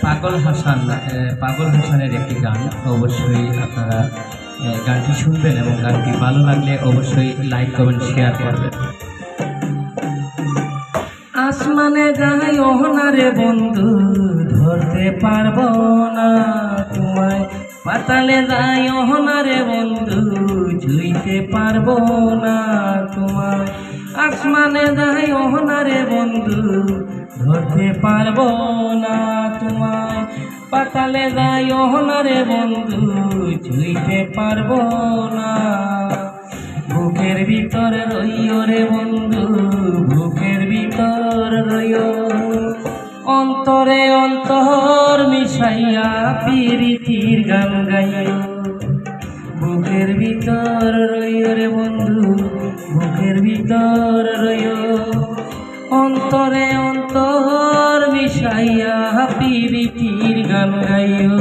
পাগল হাসানের একটি গান, অবশ্যই আপনারা গানটি শুনবেন এবং গানটি ভালো লাগলে অবশ্যই লাইক কমেন্ট শেয়ার করবেন। আসমানে যাই ওহনারে বন্ধু, ধরতে পারবো না তোমায়। পাতালে যাই ওহনারে বন্ধু, ছুঁইতে পারবো না তোমায়। আসমানে যাই ওহনারে বন্ধু, ধরতে পারবো না তোমায়। পাতালে যাই ওহনারে বন্ধু, ছুঁইতে পারবো না। বুকের ভিতর রইও রে বন্ধু, বুকের ভিতর রইও। অন্তরে অন্তর মিশাইয়া প্রীতির গান গাইও। বুকের ভিতর রইও রে বন্ধু, বুকের ভিতর রইও। অন্তরে অন্তর মিশাইয়া প্রীতির গান গাইও।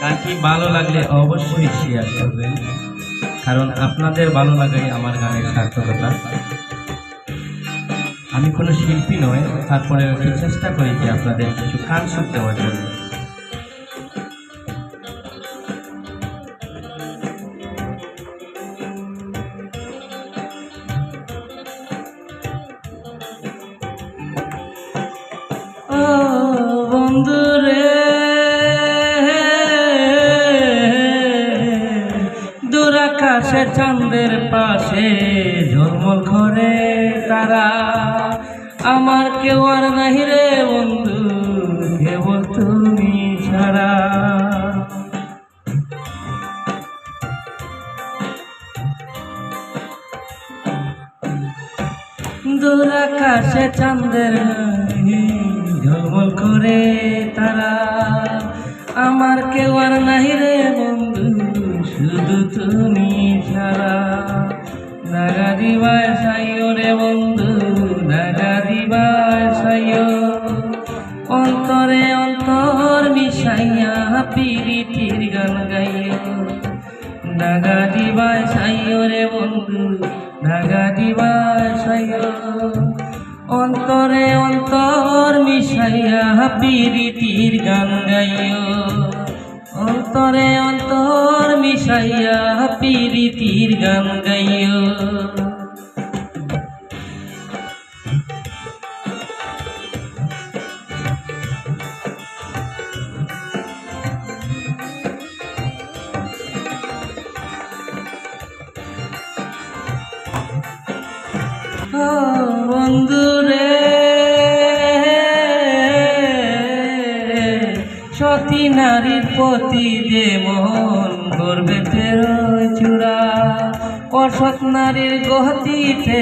গানটি ভালো লাগলে অবশ্যই শেয়ার করবেন, কারণ আপনাদের ভালো লাগাই আমার গানের সার্থকতা। আমি কোনো শিল্পী নয়, তারপরে চেষ্টা করি যে আপনাদের কিছু গান সুখ দেওয়ার জন্য। ও বন্ধুরে, দূর আকাশে চাঁদের পাশে ঝলমল করে তারা। আমার কেউ আর নাহি রে বন্ধু, কেবল তুমি ছাড়া। দূর আকাশে চাঁদের ঝলমল করে তারা। আমার কেউ আর নাহি রে বন্ধু, শুধু তুমি ছাড়া। দাগা দিবায় সাইও রে বন্ধু, দাগা দিবায় সাইও। অন্তরে অন্তর মিশাইয়া প্রীতির গান গাইও। দাগা দিবায় সাইও রে বন্ধু, দাগা দিবায় সাইও। অন্তরে অন্তর মিশাইয়া প্রীতির গান গাইও। অন্তরে অন্তর মিশাইয়া প্রীতির গান গাইও। বন্ধুরে, সতী নারীর প্রতি যে মন গর্বে তেরো চূড়া। অসৎ নারীর গতিতে